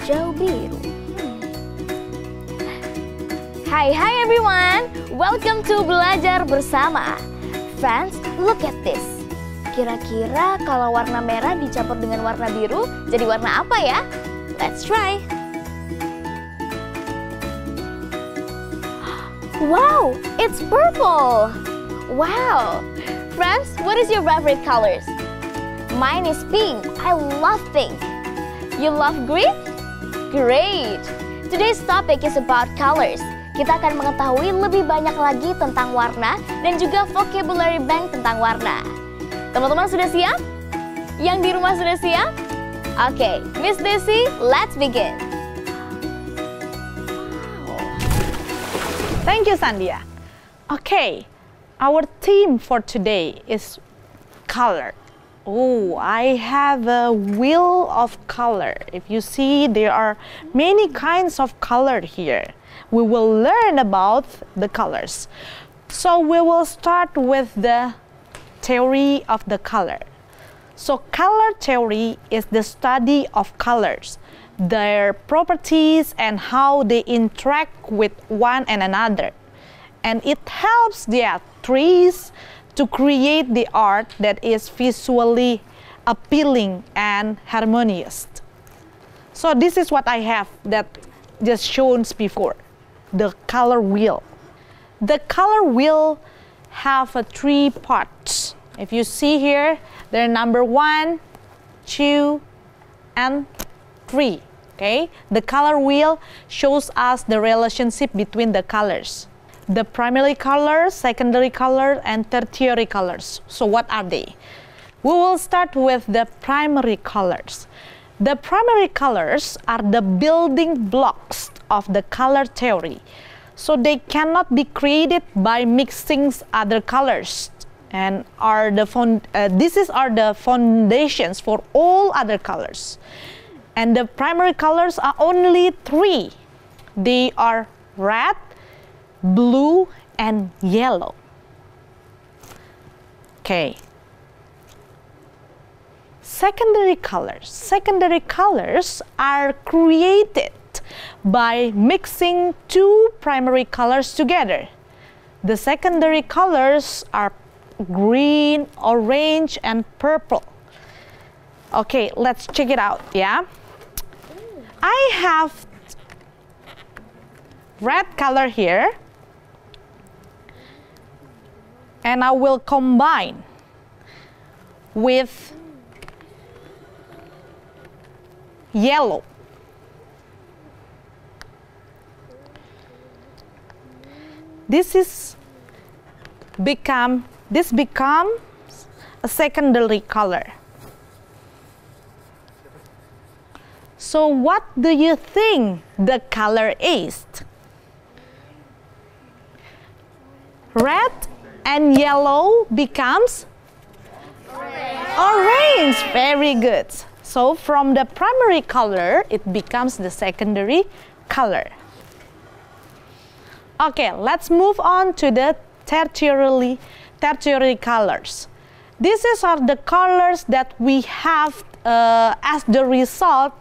hijau, biru. Hai everyone, welcome to Belajar Bersama. Friends, look at this. Kira-kira kalau warna merah dicampur dengan warna biru, jadi warna apa ya? Let's try. Wow, it's purple. Wow. Friends, what is your favorite colors? Mine is pink. I love pink. You love green? Great. Today's topic is about colors. Kita akan mengetahui lebih banyak lagi tentang warna dan juga vocabulary bank tentang warna. Teman-teman sudah siap? Yang di rumah sudah siap? Oke, Miss Desi, let's begin. Thank you, Sandia. Okay, our theme for today is color. Oh, I have a wheel of color. If you see, there are many kinds of color here. We will learn about the colors. So we will start with the theory of the color. So color theory is the study of colors, their properties and how they interact with one and another. And it helps the artists to create the art that is visually appealing and harmonious. So this is what I have that just shown before, the color wheel. The color wheel have 3 parts. If you see here, they're number 1, 2, and 3. Okay, the color wheel shows us the relationship between the colors. The primary color, secondary color, and tertiary colors. So what are they? We will start with the primary colors. The primary colors are the building blocks of the color theory. So they cannot be created by mixing other colors, and are the these are the foundations for all other colors. And the primary colors are only 3. They are red, blue, and yellow. Okay. Secondary colors. Secondary colors are created by mixing 2 primary colors together. The secondary colors are green, orange, and purple. Okay, let's check it out, yeah? I have red color here, and I will combine with yellow. This becomes a secondary color. So what do you think the color is? Red and yellow becomes orange. Very good. So from the primary color, it becomes the secondary color. Okay, let's move on to the tertiary colors. These are the colors that we have as the result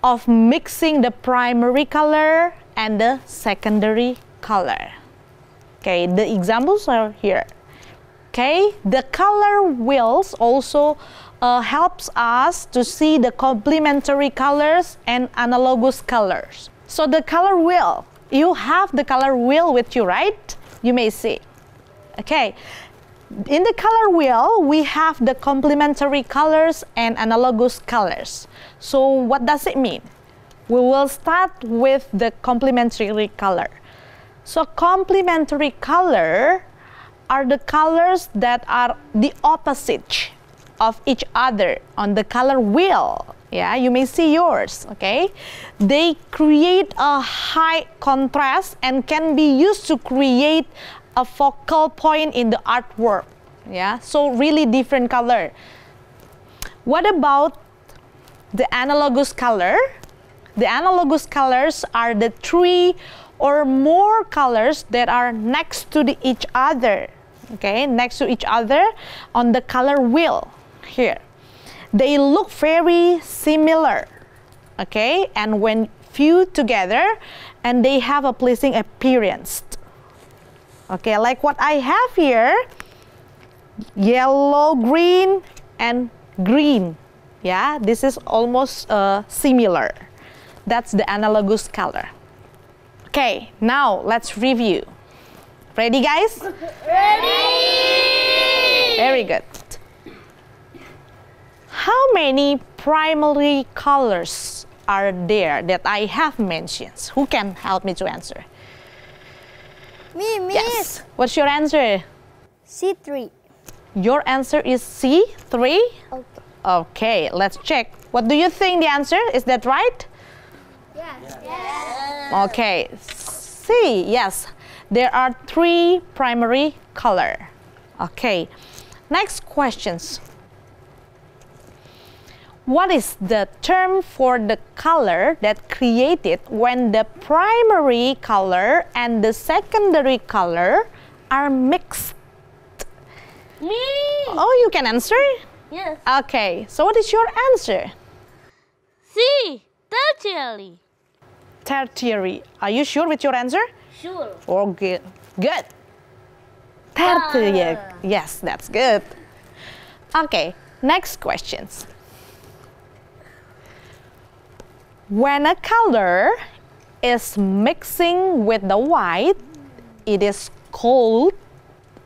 of mixing the primary color and the secondary color. Okay, the examples are here. Okay, the color wheels also helps us to see the complementary colors and analogous colors. So the color wheel, you have the color wheel with you, right? You may see. Okay, in the color wheel, we have the complementary colors and analogous colors. So what does it mean? We will start with the complementary color. So complementary color are the colors that are the opposite of each other on the color wheel. Yeah, you may see yours, okay? They create a high contrast and can be used to create a focal point in the artwork. Yeah, so really different color. What about the analogous color? The analogous colors are the 3 or more colors that are next to each other. Okay, next to each other on the color wheel here. They look very similar. okay, and when viewed together, and they have a pleasing appearance. Okay, like what I have here, yellow, green, and green. Yeah, this is almost similar. That's the analogous color. Okay, now let's review. Ready, guys? Ready! Very good. How many primary colors are there that I have mentioned? Who can help me to answer? Me, miss. Yes. What's your answer? C3. Your answer is C3? Okay. Okay, let's check. What do you think the answer? Is that right? Yes. Okay, C, yes. There are 3 primary color. Okay, next questions. What is the term for the color that created when the primary color and the secondary color are mixed? Me. Oh, you can answer? Yes. Okay, so what is your answer? C. Tertiary. Tertiary. Are you sure with your answer? Sure. Oh, good. Good. Tertiary. Yes, that's good. Okay, next questions. When a color is mixing with the white, it is called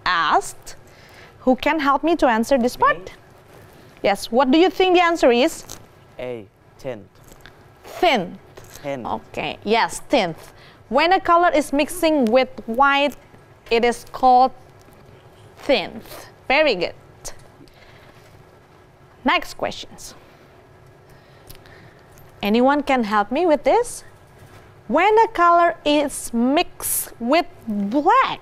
as... Who can help me to answer this part? Yes, what do you think the answer is? A. Tint. Thin. Tint. Okay, yes, tint. When a color is mixing with white, it is called thin. Very good. Next questions. Anyone can help me with this? When a color is mixed with black,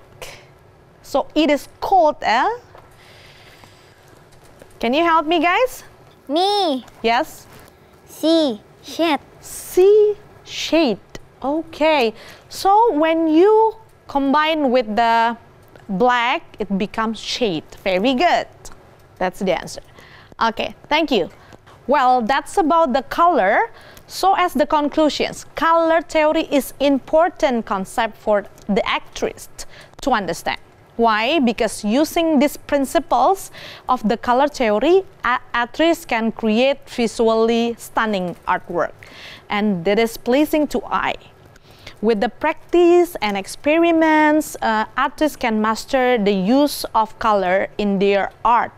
so it is called a... Can you help me, guys? Me. Yes? C. Shade. C shade. Okay. So when you combine with the black, it becomes shade. Very good. That's the answer. Okay, thank you. Well, that's about the color. So as the conclusions, color theory is important concept for the actress to understand. Why? Because using these principles of the color theory, actress can create visually stunning artwork, and that is pleasing to eye. With the practice and experiments, artists can master the use of color in their art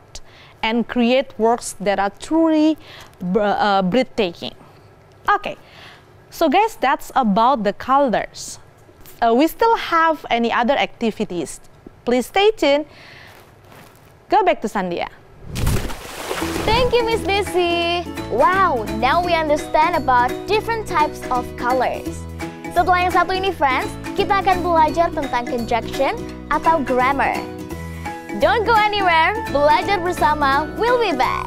and create works that are truly breathtaking. Okay, so guys, that's about the colors. We still have any other activities. Please stay tuned. Go back to Sandia. Thank you, Miss Desi. Wow, now we understand about different types of colors. Setelah yang satu ini, friends, kita akan belajar tentang conjunction atau grammar. Don't go anywhere, Belajar bersama will be back.